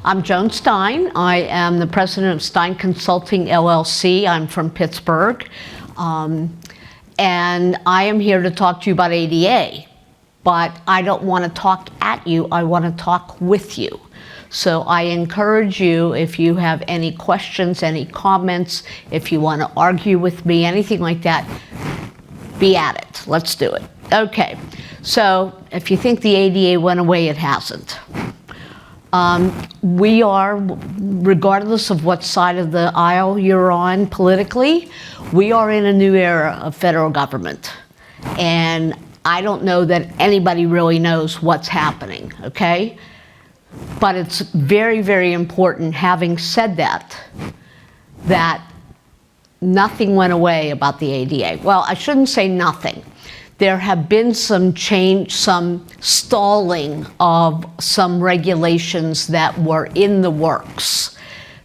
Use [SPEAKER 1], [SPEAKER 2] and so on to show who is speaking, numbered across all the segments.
[SPEAKER 1] I'm Joan Stein. I am the president of Stein Consulting, LLC. I'm from Pittsburgh. And I am here to talk to you about ADA. But I don't want to talk at you, I want to talk with you. So I encourage you, if you have any questions, any comments, if you want to argue with me, anything like that, be at it. Let's do it. Okay, so if you think the ADA went away, it hasn't. We are, regardless of what side of the aisle you're on politically, we are in a new era of federal government. And I don't know that anybody really knows what's happening, okay? But it's very, very important, having said that, that nothing went away about the ADA. Well, I shouldn't say nothing. There have been some change, some stalling of some regulations that were in the works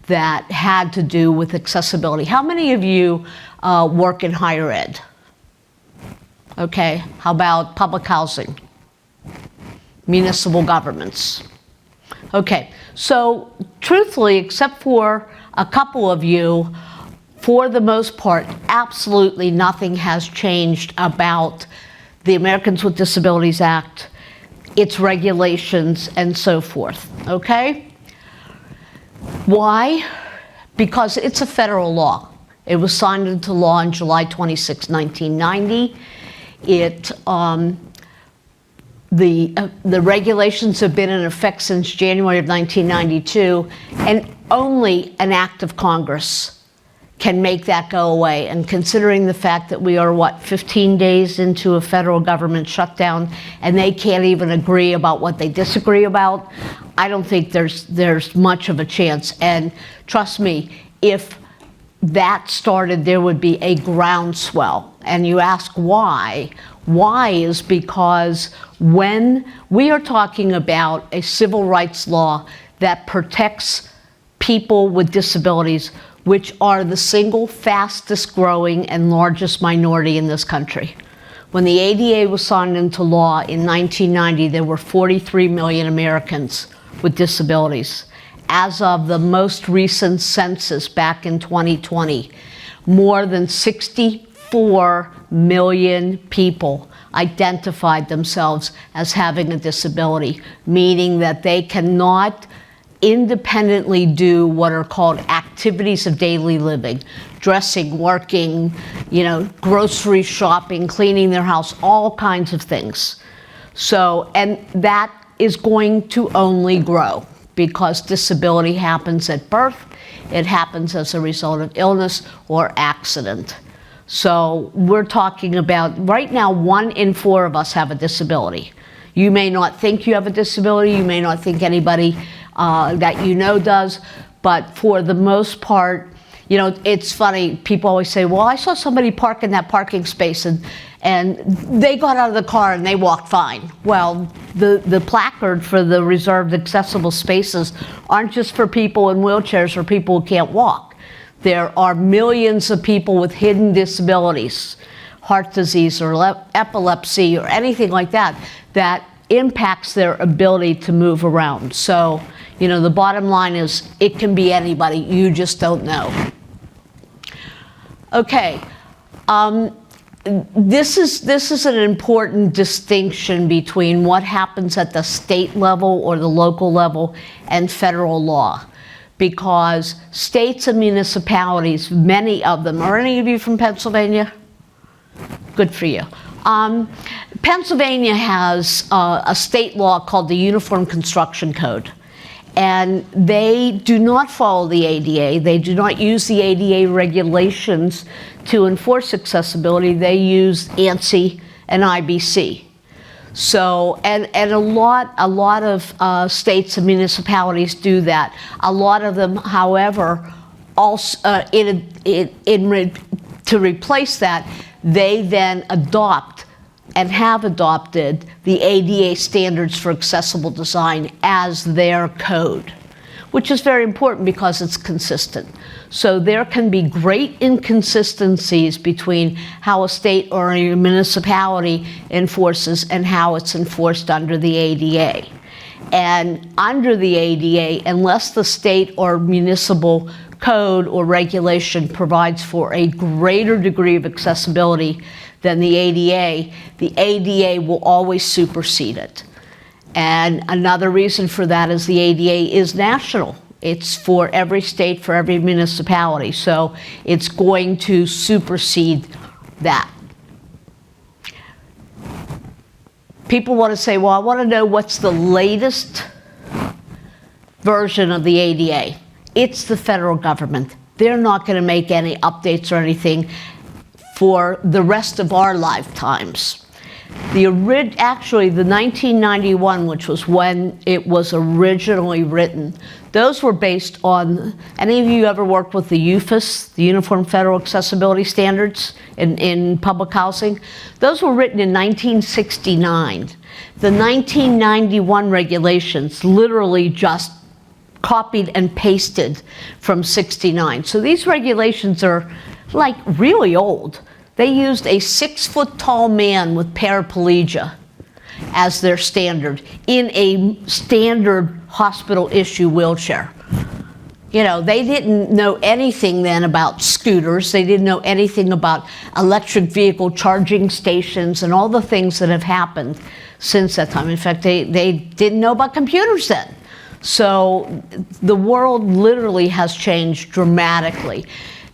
[SPEAKER 1] that had to do with accessibility. How many of you work in higher ed? Okay, how about public housing? Municipal governments? Okay, so truthfully, except for a couple of you, for the most part, absolutely nothing has changed about the Americans with Disabilities Act, its regulations, and so forth, okay? Why? Because it's a federal law. It was signed into law on July 26, 1990. The regulations have been in effect since January of 1992, and only an act of Congress can make that go away. And considering the fact that we are, 15 days into a federal government shutdown, and they can't even agree about what they disagree about, I don't think there's much of a chance. And trust me, if that started, there would be a groundswell. And you ask why? Why is because when we are talking about a civil rights law that protects people with disabilities, which are the single fastest growing and largest minority in this country. When the ADA was signed into law in 1990, there were 43 million Americans with disabilities. As of the most recent census back in 2020, more than 64 million people identified themselves as having a disability, meaning that they cannot independently do what are called activities of daily living, dressing, working, grocery shopping, cleaning their house, all kinds of things. So, and that is going to only grow because disability happens at birth, it happens as a result of illness or accident. So we're talking about, right now, 1 in 4 of us have a disability. You may not think you have a disability, you may not think anybody that you know does, but for the most part, it's funny, people always say, well, I saw somebody park in that parking space and they got out of the car and they walked fine. Well, the placard for the reserved accessible spaces aren't just for people in wheelchairs or people who can't walk. There are millions of people with hidden disabilities, heart disease or epilepsy or anything like that, that impacts their ability to move around. So, the bottom line is it can be anybody, you just don't know. Okay, this is an important distinction between what happens at the state level or the local level and federal law. Because states and municipalities, many of them, are any of you from Pennsylvania? Good for you. Pennsylvania has a state law called the Uniform Construction Code. And they do not follow the ADA. They do not use the ADA regulations to enforce accessibility. They use ANSI and IBC. So, and a lot of states and municipalities do that. A lot of them, however, also to replace that, they then adopt and have adopted the ADA standards for accessible design as their code, which is very important because it's consistent. So there can be great inconsistencies between how a state or a municipality enforces and how it's enforced under the ADA. And under the ADA, unless the state or municipal code or regulation provides for a greater degree of accessibility than the ADA will always supersede it. And another reason for that is the ADA is national. It's for every state, for every municipality. So it's going to supersede that. People want to say, well, I want to know what's the latest version of the ADA. It's the federal government. They're not going to make any updates or anything for the rest of our lifetimes. Actually, the 1991, which was when it was originally written, those were based on, any of you ever worked with the UFAS, the Uniform Federal Accessibility Standards in public housing? Those were written in 1969. The 1991 regulations literally just copied and pasted from 69. So these regulations are like really old. They used a 6-foot-tall man with paraplegia as their standard in a standard hospital issue wheelchair. You know, they didn't know anything then about scooters. They didn't know anything about electric vehicle charging stations and all the things that have happened since that time. In fact, they didn't know about computers then. So the world literally has changed dramatically.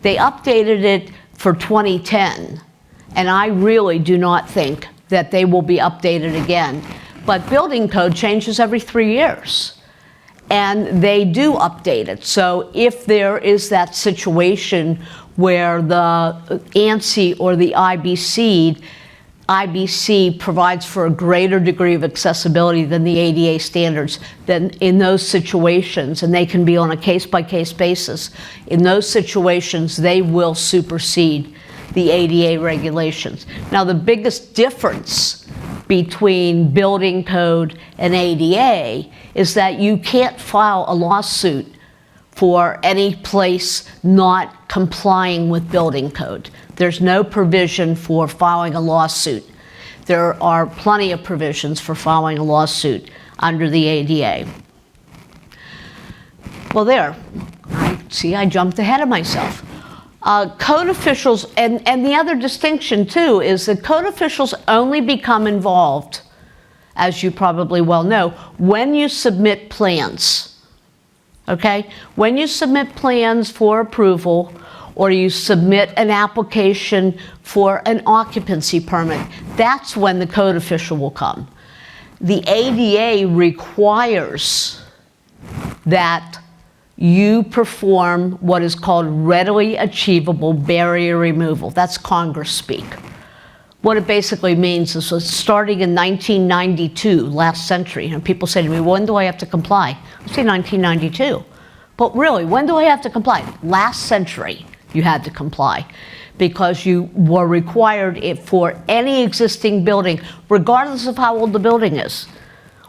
[SPEAKER 1] They updated it for 2010, and I really do not think that they will be updated again. But building code changes every 3 years, and they do update it. So if there is that situation where the ANSI or the IBC provides for a greater degree of accessibility than the ADA standards, then in those situations, and they can be on a case-by-case basis, in those situations they will supersede the ADA regulations. Now, the biggest difference between building code and ADA is that you can't file a lawsuit for any place not complying with building code. There's no provision for filing a lawsuit. There are plenty of provisions for filing a lawsuit under the ADA. Well, there. I jumped ahead of myself. Code officials, and the other distinction too, is that code officials only become involved, as you probably well know, when you submit plans. Okay? When you submit plans for approval, or you submit an application for an occupancy permit, that's when the code official will come. The ADA requires that you perform what is called readily achievable barrier removal. That's Congress speak. What it basically means is that starting in 1992, last century, and people say to me, when do I have to comply? I say 1992. But really, when do I have to comply? Last century. You had to comply because you were required it for any existing building, regardless of how old the building is.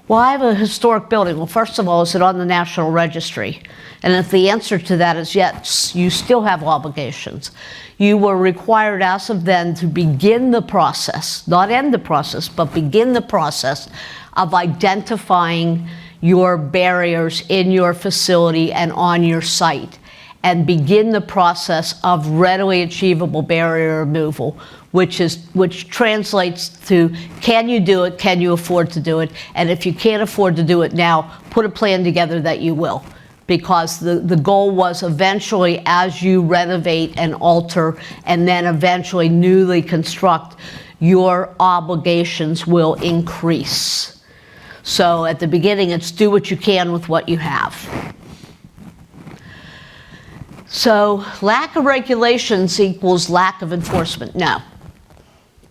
[SPEAKER 1] Well, I have a historic building. Well, first of all, is it on the National Registry? And if the answer to that is yes, you still have obligations. You were required as of then to begin the process, not end the process, but begin the process of identifying your barriers in your facility and on your site, and begin the process of readily achievable barrier removal, which translates to, can you do it, can you afford to do it, and if you can't afford to do it now, put a plan together that you will. Because the goal was eventually, as you renovate and alter, and then eventually newly construct, your obligations will increase. So at the beginning, it's do what you can with what you have. So lack of regulations equals lack of enforcement. No,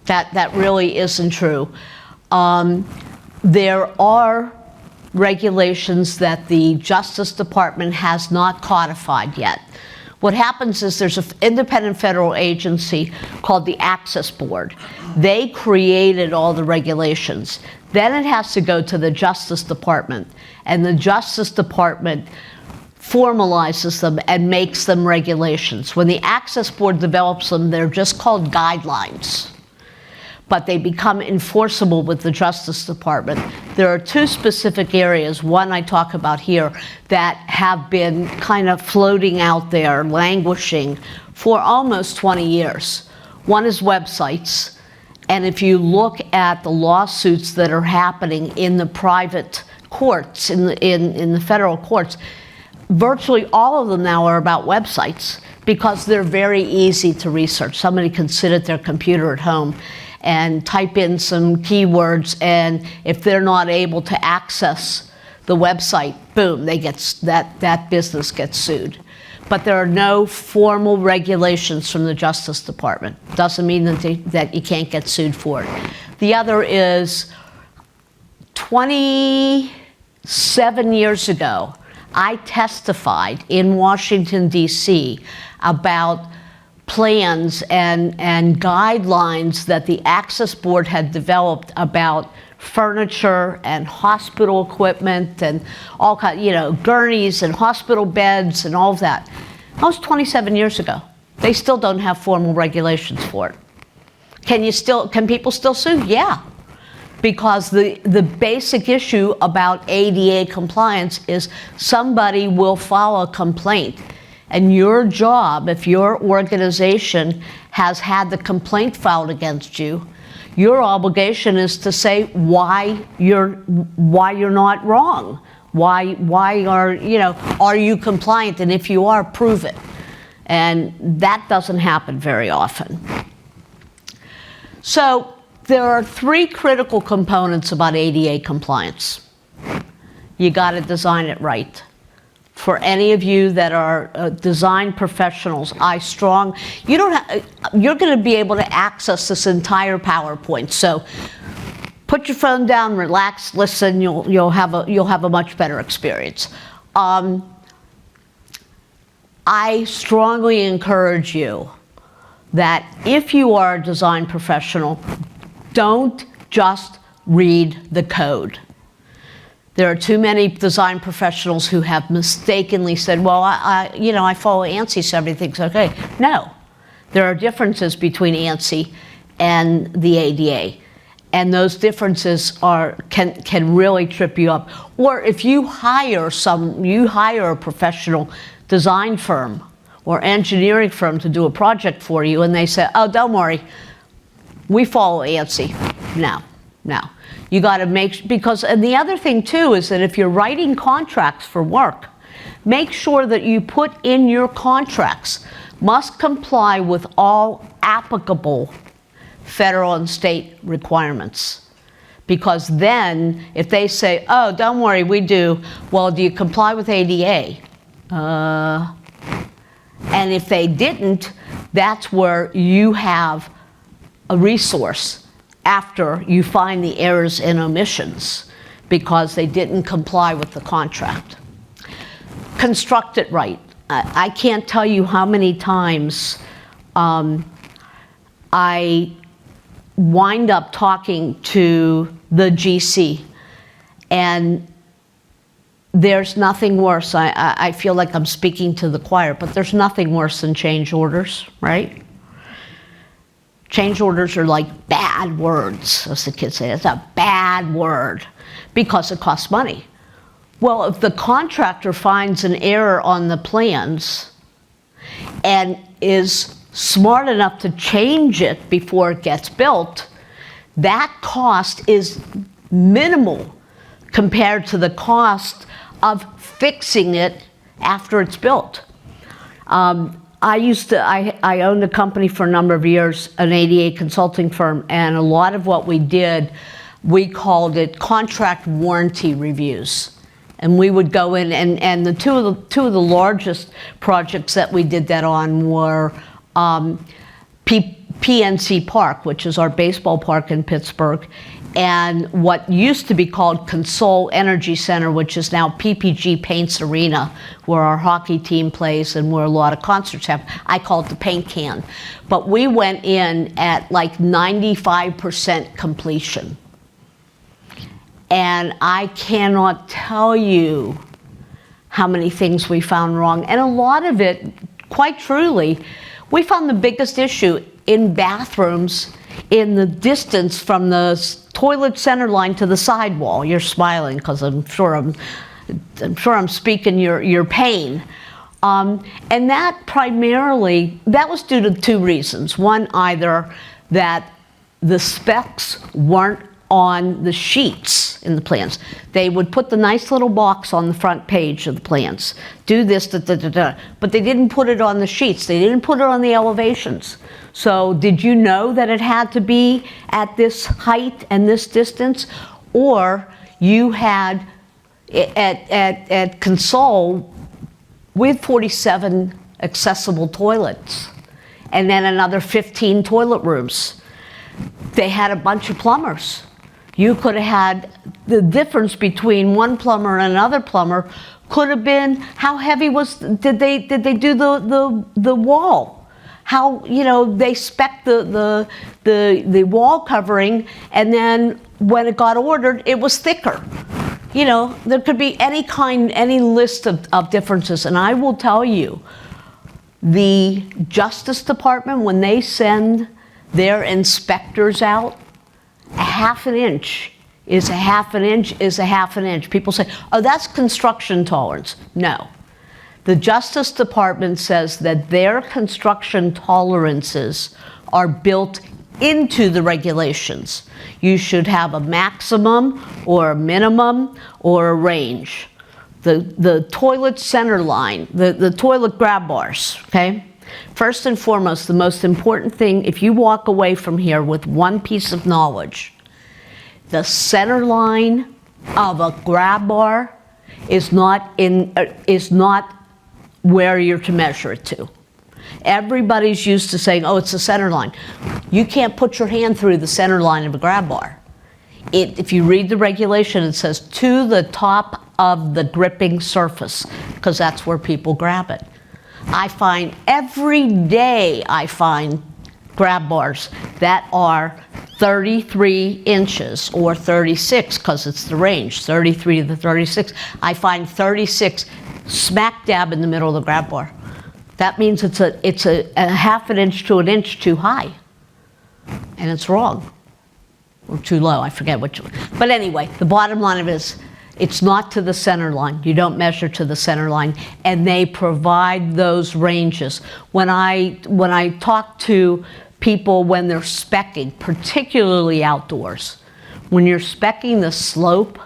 [SPEAKER 1] that really isn't true. There are regulations that the Justice Department has not codified yet. What happens is there's an independent federal agency called the Access Board. They created all the regulations. Then it has to go to the Justice Department, and the Justice Department formalizes them and makes them regulations. When the Access Board develops them, they're just called guidelines. but they become enforceable with the Justice Department. There are two specific areas, one I talk about here, that have been kind of floating out there, languishing for almost 20 years. One is websites, and if you look at the lawsuits that are happening in the private courts, in the federal courts, virtually all of them now are about websites because they're very easy to research. Somebody can sit at their computer at home and type in some keywords, and if they're not able to access the website, boom, they get that business gets sued. But there are no formal regulations from the Justice Department. Doesn't mean that you can't get sued for it. The other is 27 years ago, I testified in Washington, D.C. about plans and guidelines that the Access Board had developed about furniture and hospital equipment and all kinds, gurneys and hospital beds and all of that. That was 27 years ago. They still don't have formal regulations for it. Can people still sue? Yeah. Because the basic issue about ADA compliance is somebody will file a complaint. And your job, if your organization has had the complaint filed against you, your obligation is to say why you're not wrong. Why are you compliant? And if you are, prove it. And that doesn't happen very often. So there are three critical components about ADA compliance. You got to design it right. For any of you that are design professionals, you're going to be able to access this entire PowerPoint. So put your phone down, relax, listen. You'll have a much better experience. I strongly encourage you that if you are a design professional, don't just read the code. There are too many design professionals who have mistakenly said, well, I follow ANSI, so everything's okay. No, there are differences between ANSI and the ADA. And those differences can really trip you up. Or if you hire a professional design firm or engineering firm to do a project for you, and they say, oh, don't worry, we follow ANSI. No. You got to and the other thing too is that if you're writing contracts for work, make sure that you put in your contracts must comply with all applicable federal and state requirements. Because then if they say, oh, don't worry, we do, well, do you comply with ADA? And if they didn't, that's where you have a resource after you find the errors and omissions because they didn't comply with the contract. Construct it right. I can't tell you how many times I wind up talking to the GC, and there's nothing worse. I feel like I'm speaking to the choir, but there's nothing worse than change orders, right? Change orders are like bad words, as the kids say. It's a bad word because it costs money. Well, if the contractor finds an error on the plans and is smart enough to change it before it gets built, that cost is minimal compared to the cost of fixing it after it's built. I owned a company for a number of years, an ADA consulting firm, and a lot of what we did, we called it contract warranty reviews. And we would go in, and the two of the largest projects that we did that on were PNC Park, which is our baseball park in Pittsburgh, and what used to be called Console Energy Center, which is now PPG Paints Arena, where our hockey team plays and where a lot of concerts happen. I call it the paint can. But we went in at like 95% completion. And I cannot tell you how many things we found wrong. And a lot of it, quite truly, we found the biggest issue in bathrooms in the distance from the toilet center line to the sidewall. You're smiling because I'm sure I'm speaking your pain. And that primarily, that was due to two reasons. One, either that the specs weren't on the sheets in the plans. They would put the nice little box on the front page of the plans. Do this, da, da, da, da. But they didn't put it on the sheets. They didn't put it on the elevations. So did you know that it had to be at this height and this distance? Or you had, at Console, with 47 accessible toilets, and then another 15 toilet rooms. They had a bunch of plumbers. You could have had the difference between one plumber and another plumber could have been how heavy did they do the wall? How, you know, they spec the wall covering, and then when it got ordered, it was thicker. You know, there could be any list of differences. And I will tell you, the Justice Department, when they send their inspectors out, a half an inch is a half an inch is a half an inch. People say, oh, that's construction tolerance. No. The Justice Department says that their construction tolerances are built into the regulations. You should have a maximum or a minimum or a range. The toilet center line, the toilet grab bars, okay? First and foremost, the most important thing, if you walk away from here with one piece of knowledge, the center line of a grab bar is not where you're to measure it to. Everybody's used to saying, oh, it's the center line. You can't put your hand through the center line of a grab bar. If you read the regulation, it says to the top of the gripping surface, because that's where people grab it. Every day I find grab bars that are 33 inches or 36, because it's the range, 33 to 36. I find 36 smack dab in the middle of the grab bar. That means it's a half an inch to an inch too high. And it's wrong. Or too low, I forget which one. But anyway, the bottom line of it is, it's not to the center line. You don't measure to the center line. And they provide those ranges. When I talk to people when they're speccing, particularly outdoors, when you're speccing the slope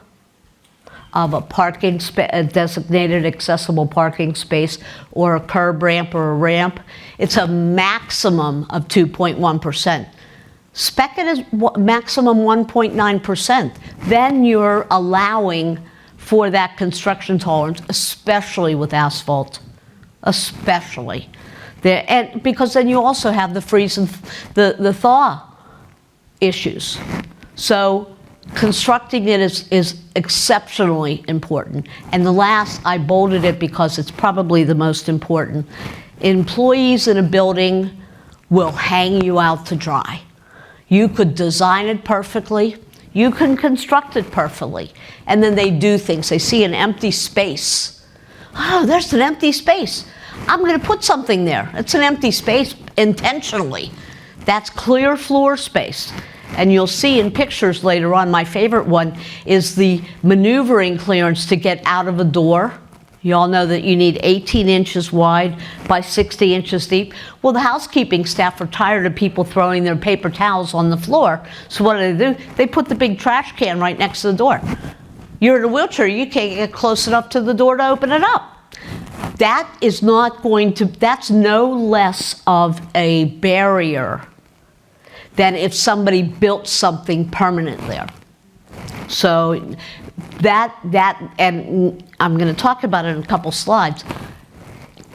[SPEAKER 1] of a designated accessible parking space or a curb ramp or a ramp, it's a maximum of 2.1%. Spec it as maximum 1.9%. Then you're allowing for that construction tolerance, especially with asphalt, especially. And because then you also have the freeze and the thaw issues. So constructing it is exceptionally important. And the last, I bolded it because it's probably the most important. Employees in a building will hang you out to dry. You could design it perfectly. You can construct it perfectly. And then they do things. They see an empty space. Oh, there's an empty space. I'm going to put something there. It's an empty space intentionally. That's clear floor space. And you'll see in pictures later on, my favorite one is the maneuvering clearance to get out of a door. You all know that you need 18 inches wide by 60 inches deep. Well, the housekeeping staff are tired of people throwing their paper towels on the floor. So what do? They put the big trash can right next to the door. You're in a wheelchair, you can't get close enough to the door to open it up. That is not going to, that's no less of a barrier than if somebody built something permanent there. So and I'm going to talk about it in a couple slides.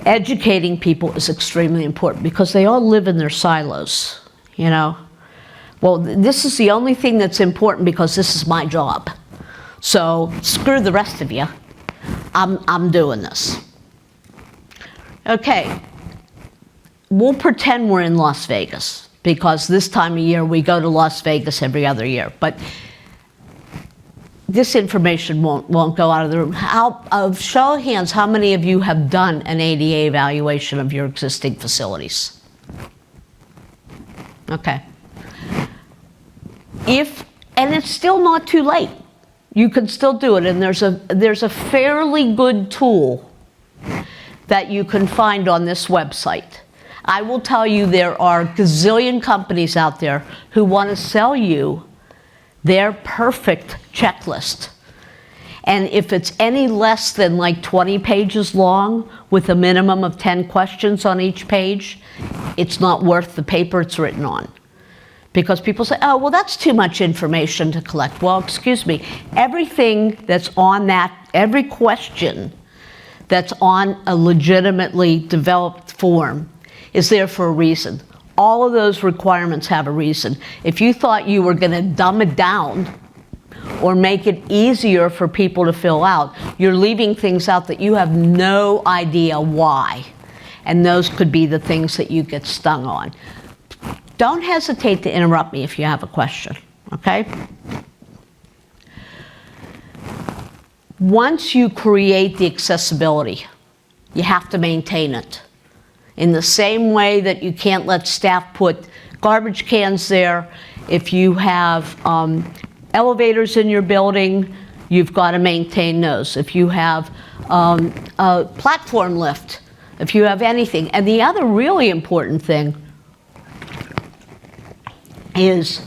[SPEAKER 1] Educating people is extremely important because they all live in their silos, you know. Well, this is the only thing that's important because this is my job. So screw the rest of you. I'm doing this. Okay, we'll pretend we're in Las Vegas because this time of year we go to Las Vegas every other year. But this information won't go out of the room. Show of hands, how many of you have done an ADA evaluation of your existing facilities? Okay. And it's still not too late. You can still do it, and there's a fairly good tool that you can find on this website. I will tell you there are a gazillion companies out there who want to sell you their perfect checklist. And if it's any less than like 20 pages long with a minimum of 10 questions on each page, it's not worth the paper it's written on. Because people say, oh, well, that's too much information to collect. Well, excuse me, everything that's on that, every question that's on a legitimately developed form is there for a reason. All of those requirements have a reason. If you thought you were going to dumb it down or make it easier for people to fill out, you're leaving things out that you have no idea why. And those could be the things that you get stung on. Don't hesitate to interrupt me if you have a question, okay? Once you create the accessibility, you have to maintain it. In the same way that you can't let staff put garbage cans there, if you have elevators in your building, you've got to maintain those. If you have a platform lift, if you have anything. And the other really important thing is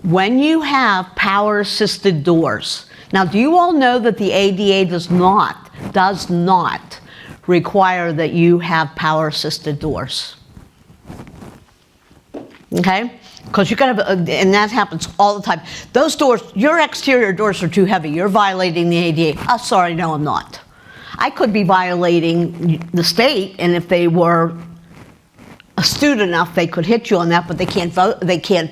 [SPEAKER 1] when you have power-assisted doors. Now, do you all know that the ADA does not require that you have power-assisted doors? Okay? Because you got to, and that happens all the time. Those doors, your exterior doors are too heavy. You're violating the ADA. Oh, sorry, no, I'm not. I could be violating the state, and if they were astute enough, they could hit you on that, but they can't vote. They can't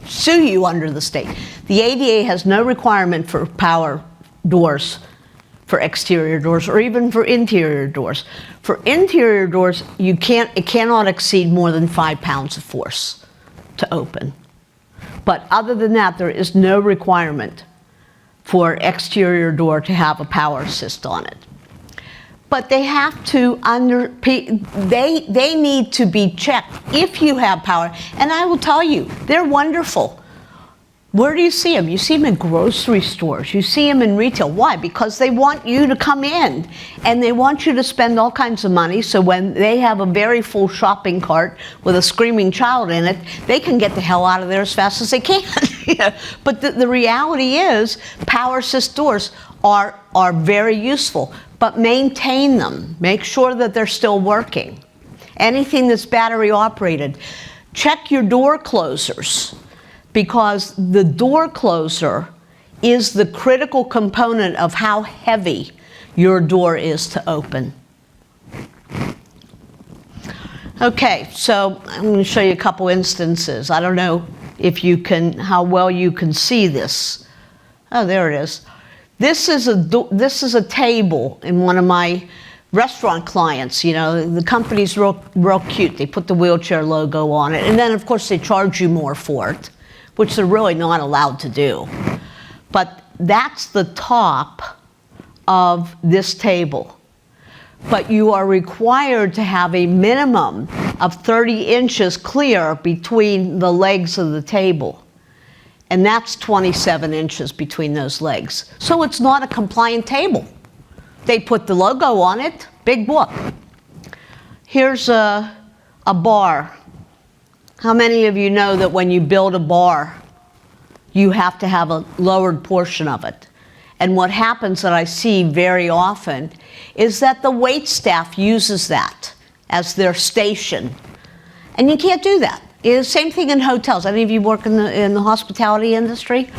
[SPEAKER 1] sue you under the state. The ADA has no requirement for power doors, for exterior doors, or even for interior doors. For interior doors, it cannot exceed more than 5 pounds of force to open. But other than that, there is no requirement for exterior door to have a power assist on it. But they have to they need to be checked if you have power. And I will tell you, they're wonderful. Where do you see them? You see them in grocery stores. You see them in retail. Why? Because they want you to come in and they want you to spend all kinds of money, so when they have a very full shopping cart with a screaming child in it, they can get the hell out of there as fast as they can. Yeah. But the reality is, power assist doors are very useful, but maintain them. Make sure that they're still working. Anything that's battery operated. Check your door closers, because the door closer is the critical component of how heavy your door is to open. Okay, so I'm going to show you a couple instances. I don't know if you can, how well you can see this. Oh, there it is. This is a table in one of my restaurant clients. You know, the company's real cute. They put the wheelchair logo on it, and then of course they charge you more for it, which they're really not allowed to do. But that's the top of this table. But you are required to have a minimum of 30 inches clear between the legs of the table. And that's 27 inches between those legs. So it's not a compliant table. They put the logo on it, big whoop. Here's a bar. How many of you know that when you build a bar, you have to have a lowered portion of it? And what happens that I see very often is that the wait staff uses that as their station. And you can't do that. It's the same thing in hotels. Any of you work in the hospitality industry?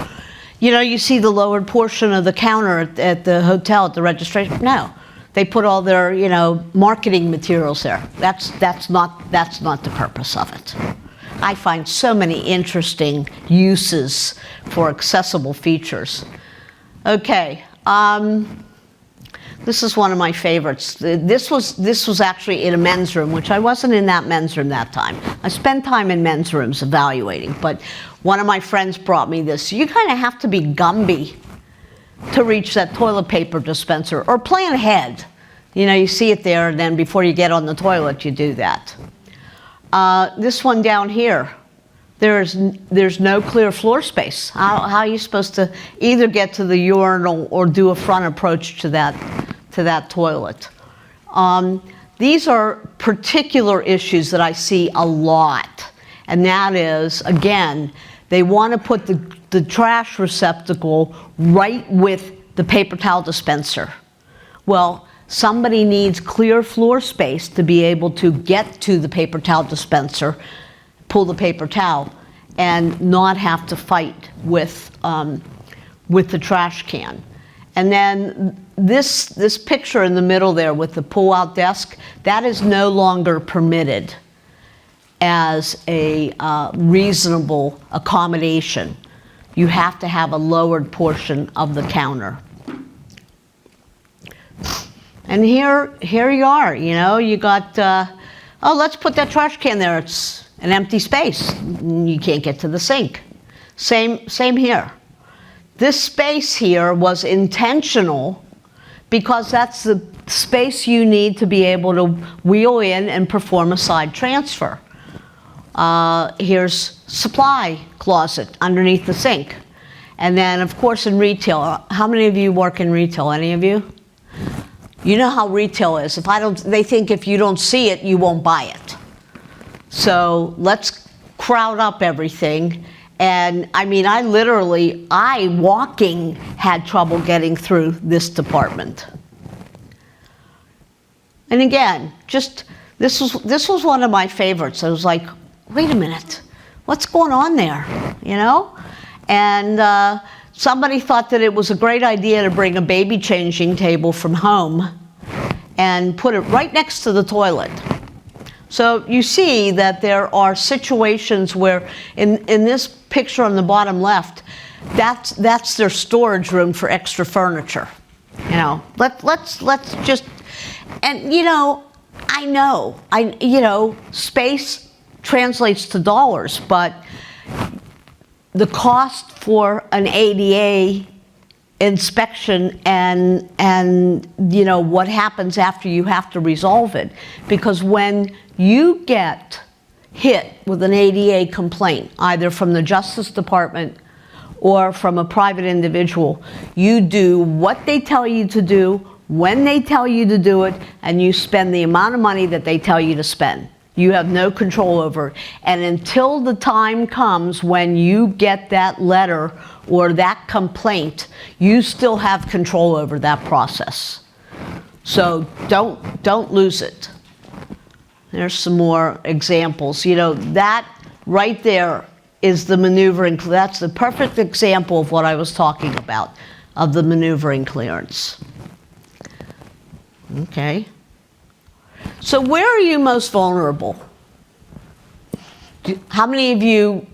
[SPEAKER 1] You know, you see the lowered portion of the counter at the hotel at the registration. No, they put all their, you know, marketing materials there. That's not the purpose of it. I find so many interesting uses for accessible features. Okay, this is one of my favorites. This was actually in a men's room, which I wasn't in that men's room that time. I spend time in men's rooms evaluating, but one of my friends brought me this. You kind of have to be Gumby to reach that toilet paper dispenser, or plan ahead. You know, you see it there, and then before you get on the toilet, you do that. This one down here, there's no clear floor space. How are you supposed to either get to the urinal or do a front approach to that toilet? These are particular issues that I see a lot, and that is, again, they want to put the trash receptacle right with the paper towel dispenser. Well, somebody needs clear floor space to be able to get to the paper towel dispenser, pull the paper towel, and not have to fight with the trash can. And then this picture in the middle there with the pull-out desk, that is no longer permitted as a reasonable accommodation. You have to have a lowered portion of the counter. And here you are, you got, oh, let's put that trash can there. It's an empty space. You can't get to the sink. Same here. This space here was intentional because that's the space you need to be able to wheel in and perform a side transfer. Here's supply closet underneath the sink. And then, of course, in retail, how many of you work in retail? Any of you? You know how retail is. They think if you don't see it, you won't buy it. So let's crowd up everything. And I mean, I walking had trouble getting through this department. And again, this was one of my favorites. I was like, wait a minute, what's going on there, And somebody thought that it was a great idea to bring a baby changing table from home and put it right next to the toilet. So you see that there are situations where, in this picture on the bottom left, that's their storage room for extra furniture. Let's just, and I know, space translates to dollars, but the cost for an ADA inspection and what happens after you have to resolve it. Because when you get hit with an ADA complaint, either from the Justice Department or from a private individual, you do what they tell you to do, when they tell you to do it, and you spend the amount of money that they tell you to spend. You have no control over it. And until the time comes when you get that letter or that complaint, you still have control over that process. So don't lose it. There's some more examples. That right there is the maneuvering. That's the perfect example of what I was talking about, of the maneuvering clearance. Okay. So where are you most vulnerable? How many of you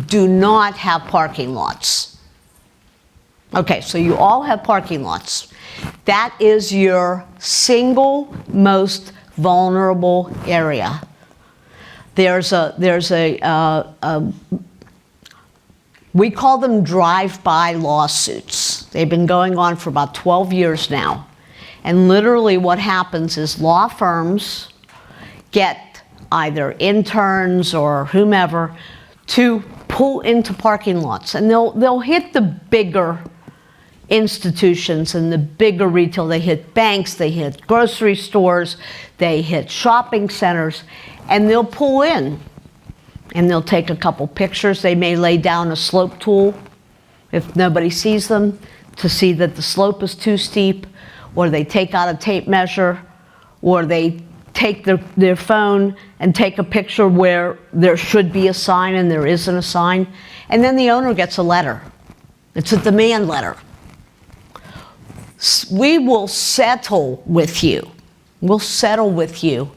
[SPEAKER 1] do not have parking lots? Okay, so you all have parking lots. That is your single most vulnerable area. There's we call them drive-by lawsuits. They've been going on for about 12 years now. And literally what happens is law firms get either interns or whomever to pull into parking lots. And they'll hit the bigger institutions and the bigger retail. They hit banks, they hit grocery stores, they hit shopping centers, and they'll pull in. And they'll take a couple pictures. They may lay down a slope tool if nobody sees them to see that the slope is too steep. Or they take out a tape measure, or they take their phone and take a picture where there should be a sign and there isn't a sign. And then the owner gets a letter. It's a demand letter. We will settle with you. We'll settle with you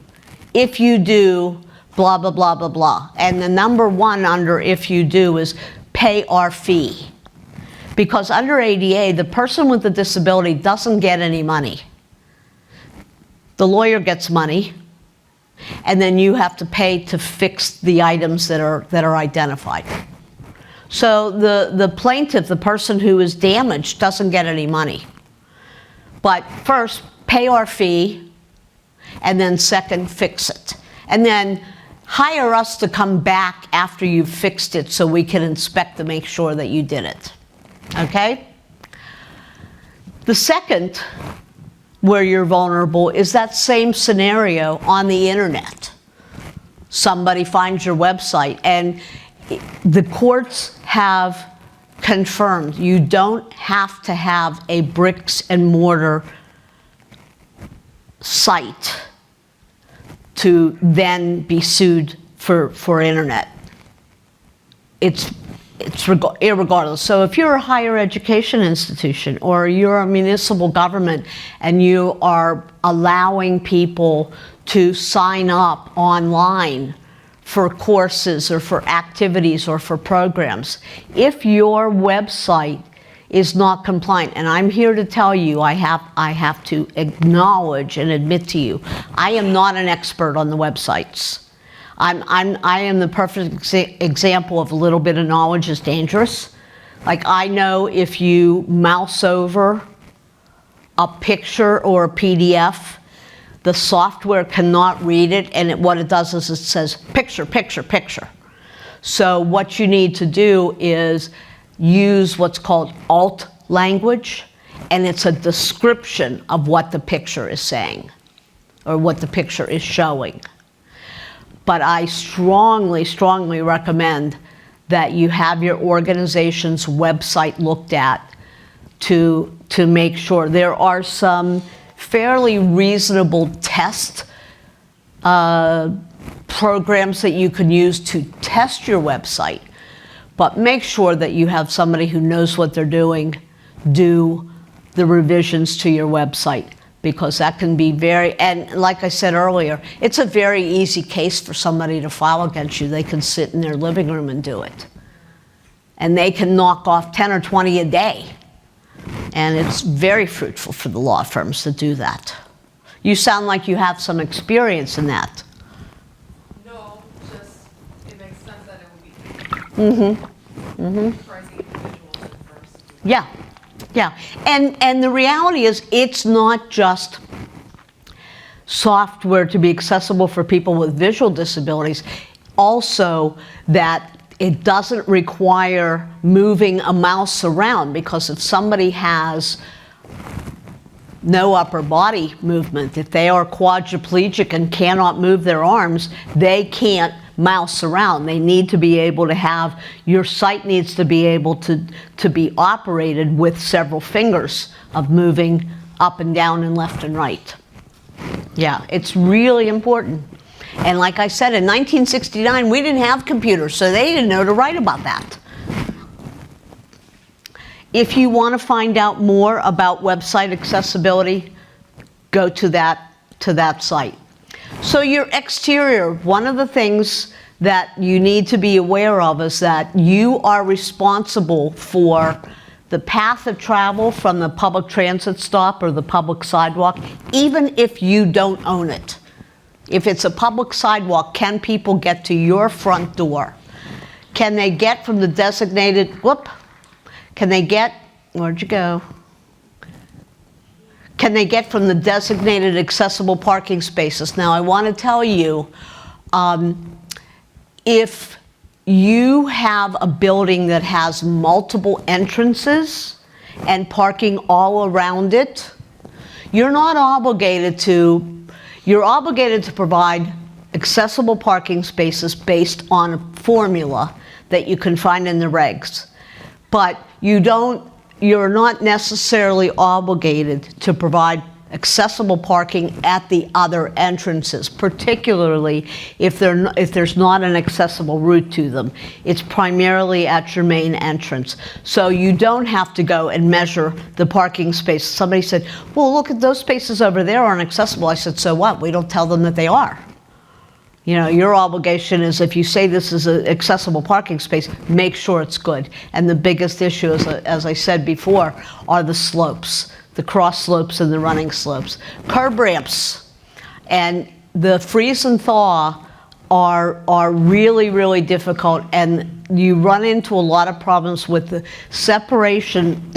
[SPEAKER 1] if you do blah, blah, blah, blah, blah. And the number one under if you do is pay our fee. Because under ADA, the person with the disability doesn't get any money. The lawyer gets money, and then you have to pay to fix the items that are identified. So the plaintiff, the person who is damaged, doesn't get any money. But first, pay our fee, and then second, fix it. And then hire us to come back after you've fixed it so we can inspect to make sure that you did it. Okay? The second where you're vulnerable is that same scenario on the internet. Somebody finds your website, and the courts have confirmed you don't have to have a bricks and mortar site to then be sued for internet. It's irregardless. So if you're a higher education institution or you're a municipal government and you are allowing people to sign up online for courses or for activities or for programs, if your website is not compliant, and I'm here to tell you, I have to acknowledge and admit to you, I am not an expert on the websites. I am the perfect example of a little bit of knowledge is dangerous. Like, I know if you mouse over a picture or a PDF, the software cannot read it, and what it does is it says picture, picture, picture. So what you need to do is use what's called alt language, and it's a description of what the picture is saying or what the picture is showing. But I strongly, strongly recommend that you have your organization's website looked at to make sure. There are some fairly reasonable test programs that you can use to test your website, but make sure that you have somebody who knows what they're doing do the revisions to your website, because that can be and like I said earlier, it's a very easy case for somebody to file against you. They can sit in their living room and do it. And they can knock off 10 or 20 a day. And it's very fruitful for the law firms to do that. You sound like you have some experience in that.
[SPEAKER 2] No, just it makes sense that it would be pricing individuals at first.
[SPEAKER 1] Yeah. Yeah, and the reality is it's not just software to be accessible for people with visual disabilities, also that it doesn't require moving a mouse around, because if somebody has no upper body movement, if they are quadriplegic and cannot move their arms, they can't mouse around. They need to be able to have, your site needs to be able to be operated with several fingers of moving up and down and left and right. Yeah, it's really important. And like I said, in 1969, we didn't have computers, so they didn't know to write about that. If you want to find out more about website accessibility, go to that site. So your exterior, one of the things that you need to be aware of is that you are responsible for the path of travel from the public transit stop or the public sidewalk, even if you don't own it. If it's a public sidewalk, can people get to your front door? Can they get from the designated, where'd you go? Can they get from the designated accessible parking spaces? Now, I want to tell you, if you have a building that has multiple entrances and parking all around it, you're obligated to provide accessible parking spaces based on a formula that you can find in the regs. But you're not necessarily obligated to provide accessible parking at the other entrances, particularly if there's not an accessible route to them. It's primarily at your main entrance. So you don't have to go and measure the parking space. Somebody said, well, look at those spaces over there aren't accessible. I said, so what? We don't tell them that they are. You know, your obligation is, if you say this is an accessible parking space, make sure it's good. And the biggest issue, as I said before, are the slopes, the cross slopes and the running slopes. Curb ramps and the freeze and thaw are really, really difficult, and you run into a lot of problems with the separation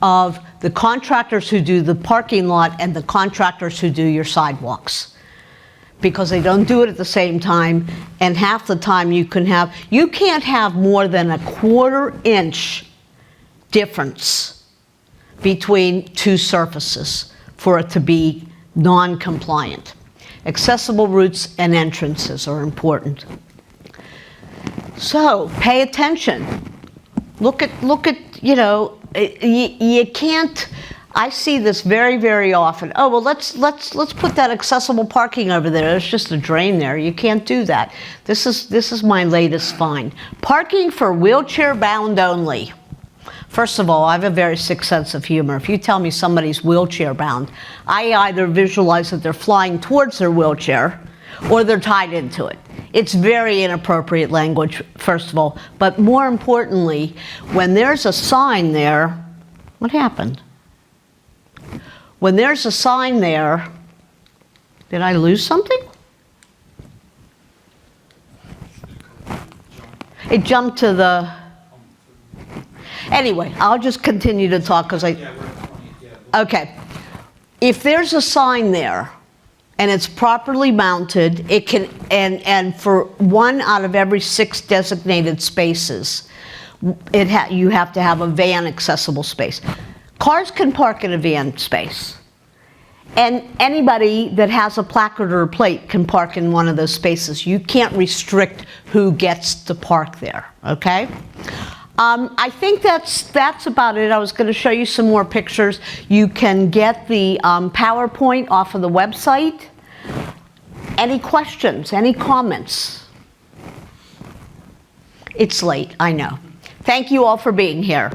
[SPEAKER 1] of the contractors who do the parking lot and the contractors who do your sidewalks. because they don't do it at the same time, and half the time you can't have more than a 1/4 inch difference between two surfaces for it to be non-compliant. Accessible routes and entrances are important. So pay attention. Look at, you can't, I see this very, very often. Oh, well, let's put that accessible parking over there. There's just a drain there. You can't do that. This is my latest find. Parking for wheelchair bound only. First of all, I have a very sick sense of humor. If you tell me somebody's wheelchair bound, I either visualize that they're flying towards their wheelchair or they're tied into it. It's very inappropriate language, first of all. But more importantly, when there's a sign there, what happened? When there's a sign there, did I lose something? It jumped to the... Anyway, I'll just continue to talk because Okay. If there's a sign there and it's properly mounted, it can, and for 1 out of every 6 designated spaces, you have to have a van accessible space. Cars can park in a van space. And anybody that has a placard or a plate can park in one of those spaces. You can't restrict who gets to park there, okay? I think that's about it. I was going to show you some more pictures. You can get the PowerPoint off of the website. Any questions? Any comments? It's late, I know. Thank you all for being here.